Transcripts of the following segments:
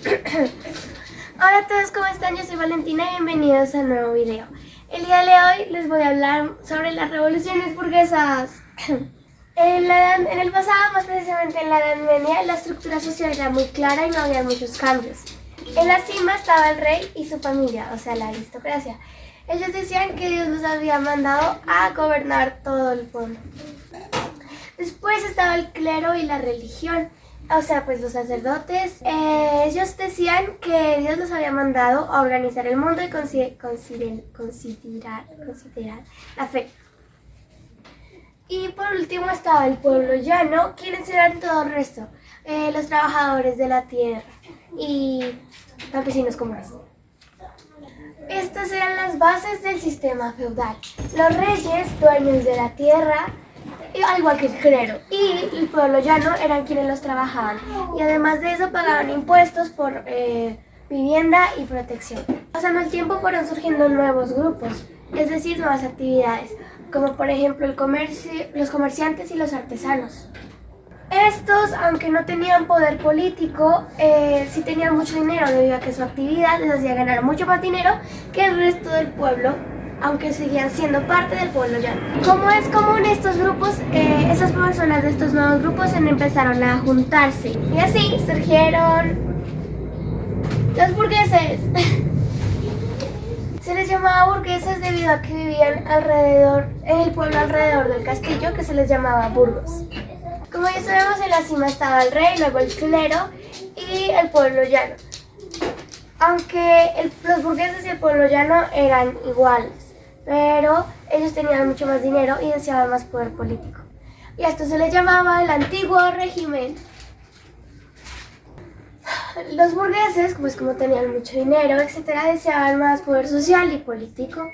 Hola a todos, ¿cómo están? Yo soy Valentina y bienvenidos a un nuevo video. El día de hoy les voy a hablar sobre las revoluciones burguesas. En el pasado, más precisamente en la Edad Media, la estructura social era muy clara y no había muchos cambios. En la cima estaba el rey y su familia, o sea, la aristocracia. Ellos decían que Dios los había mandado a gobernar todo el pueblo. Después estaba el clero y la religión. O sea, pues los sacerdotes, ellos decían que Dios los había mandado a organizar el mundo y considerar la fe. Y por último estaba el pueblo llano, quienes eran todo el resto, los trabajadores de la tierra y campesinos comunes. Estas eran las bases del sistema feudal. Los reyes, dueños de la tierra, al igual que el clero, y el pueblo llano eran quienes los trabajaban, y además de eso pagaban impuestos por vivienda y protección. Pasando el tiempo fueron surgiendo nuevos grupos, es decir, nuevas actividades, como por ejemplo el comercio, los comerciantes y los artesanos. Estos, aunque no tenían poder político, sí tenían mucho dinero debido a que su actividad les hacía ganar mucho más dinero que el resto del pueblo, aunque seguían siendo parte del pueblo llano. Como es común, estos grupos, esas personas de estos nuevos grupos empezaron a juntarse y así surgieron los burgueses. Se les llamaba burgueses debido a que vivían alrededor, en el pueblo alrededor del castillo, que se les llamaba burgos. Como ya sabemos, en la cima estaba el rey, luego el clero y el pueblo llano. Aunque los burgueses y el pueblo llano eran iguales, pero ellos tenían mucho más dinero y deseaban más poder político. Y a esto se les llamaba el antiguo régimen. Los burgueses, pues como tenían mucho dinero, etcétera, deseaban más poder social y político.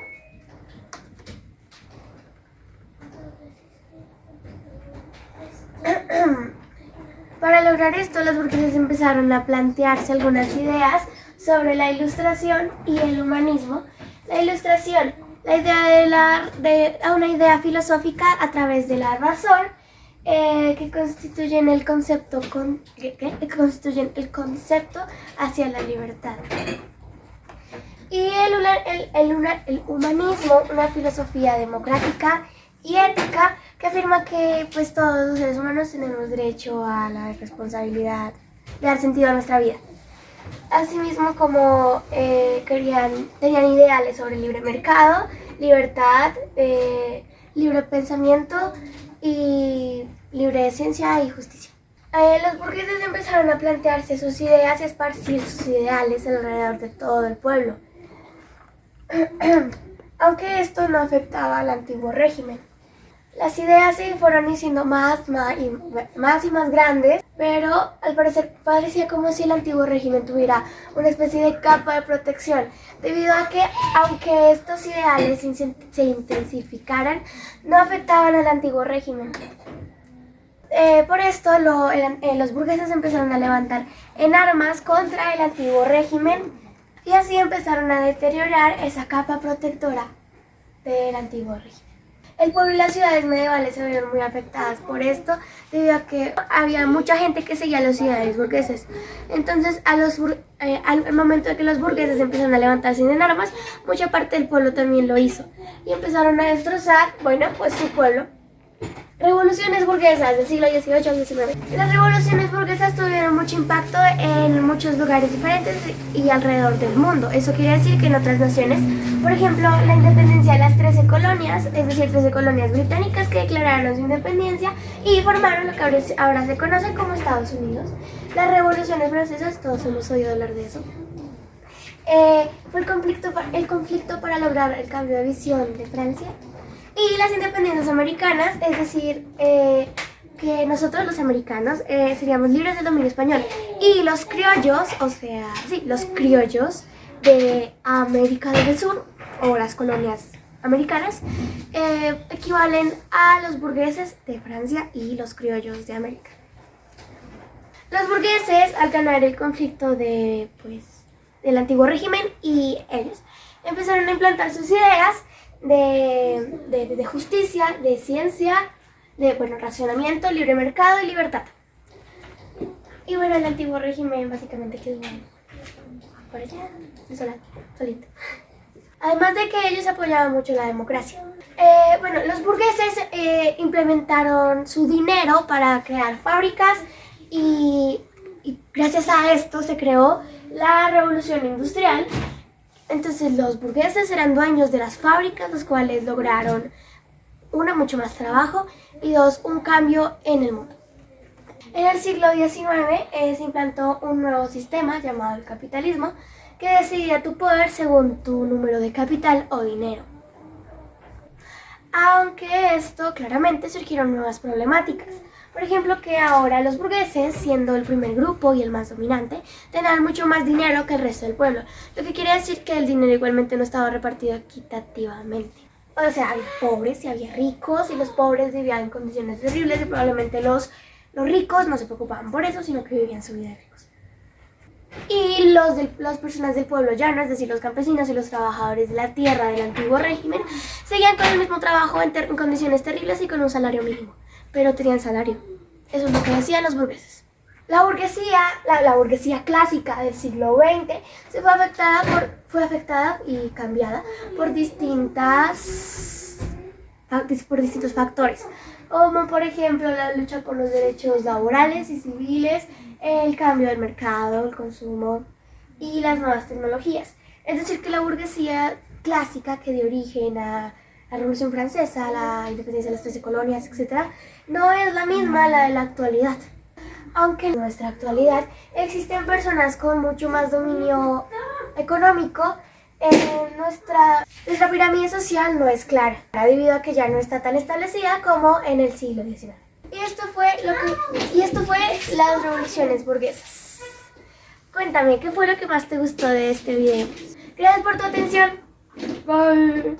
Para lograr esto, los burgueses empezaron a plantearse algunas ideas sobre la Ilustración y el humanismo. La Ilustración, la idea de una idea filosófica a través de la razón, que constituyen el concepto hacia la libertad. Y el humanismo, una filosofía democrática y ética que afirma que pues todos los seres humanos tenemos derecho a la responsabilidad de dar sentido a nuestra vida. Asimismo, como tenían ideales sobre el libre mercado, libertad, libre pensamiento y libre ciencia y justicia. Los burgueses empezaron a plantearse sus ideas y a esparcir sus ideales alrededor de todo el pueblo. Aunque esto no afectaba al antiguo régimen. Las ideas se fueron haciendo más y más grandes, pero al parecer parecía como si el antiguo régimen tuviera una especie de capa de protección, debido a que, aunque estos ideales se intensificaran, no afectaban al antiguo régimen. Por esto los burgueses empezaron a levantar en armas contra el antiguo régimen y así empezaron a deteriorar esa capa protectora del antiguo régimen. El pueblo y las ciudades medievales se vieron muy afectadas por esto, debido a que había mucha gente que seguía los ideales burgueses. Entonces, al momento de que los burgueses empezaron a levantarse en armas, mucha parte del pueblo también lo hizo. Y empezaron a destrozar, pues su pueblo. Revoluciones burguesas del siglo XVIII y XIX. Las revoluciones burguesas tuvieron mucho impacto en muchos lugares diferentes y alrededor del mundo. Eso quiere decir que en otras naciones, por ejemplo, la independencia de las 13 colonias, es decir, 13 colonias británicas que declararon su independencia y formaron lo que ahora se conoce como Estados Unidos. Las revoluciones francesas, todos hemos oído hablar de eso. Fue el conflicto para lograr el cambio de visión de Francia. Y las independencias americanas, es decir, que nosotros los americanos seríamos libres del dominio español. Y los criollos, los criollos de América del Sur, o las colonias americanas, equivalen a los burgueses de Francia y los criollos de América. Los burgueses, al ganar el conflicto del antiguo régimen y ellos, empezaron a implantar sus ideas de justicia, de ciencia, de racionamiento, libre mercado y libertad. Y el antiguo régimen básicamente quedó Por allá, solito. Además de que ellos apoyaban mucho la democracia. Bueno, los burgueses implementaron su dinero para crear fábricas y gracias a esto se creó la revolución industrial. Entonces los burgueses eran dueños de las fábricas, los cuales lograron, uno, mucho más trabajo y dos, un cambio en el mundo. En el siglo XIX se implantó un nuevo sistema llamado el capitalismo, que decidía tu poder según tu número de capital o dinero. Aunque esto claramente surgieron nuevas problemáticas. Por ejemplo, que ahora los burgueses, siendo el primer grupo y el más dominante, tenían mucho más dinero que el resto del pueblo, lo que quiere decir que el dinero igualmente no estaba repartido equitativamente. O sea, había pobres y había ricos, y los pobres vivían en condiciones terribles y probablemente los ricos no se preocupaban por eso, sino que vivían su vida de ricos. Y las personas del pueblo llano, es decir, los campesinos y los trabajadores de la tierra del antiguo régimen, seguían con el mismo trabajo en condiciones terribles y con un salario mínimo, pero tenían salario. Eso es lo que decían los burgueses. La burguesía clásica del siglo XX fue afectada y cambiada por distintos factores, como por ejemplo la lucha por los derechos laborales y civiles, el cambio del mercado, el consumo y las nuevas tecnologías. Es decir, que la burguesía clásica que dio origen a la Revolución Francesa, la independencia de las 13 colonias, etc., no es la misma a la de la actualidad. Aunque en nuestra actualidad existen personas con mucho más dominio económico, nuestra pirámide social no es clara, debido a que ya no está tan establecida como en el siglo XIX. Y esto fue las revoluciones burguesas. Cuéntame, ¿qué fue lo que más te gustó de este video? Gracias por tu atención. Bye.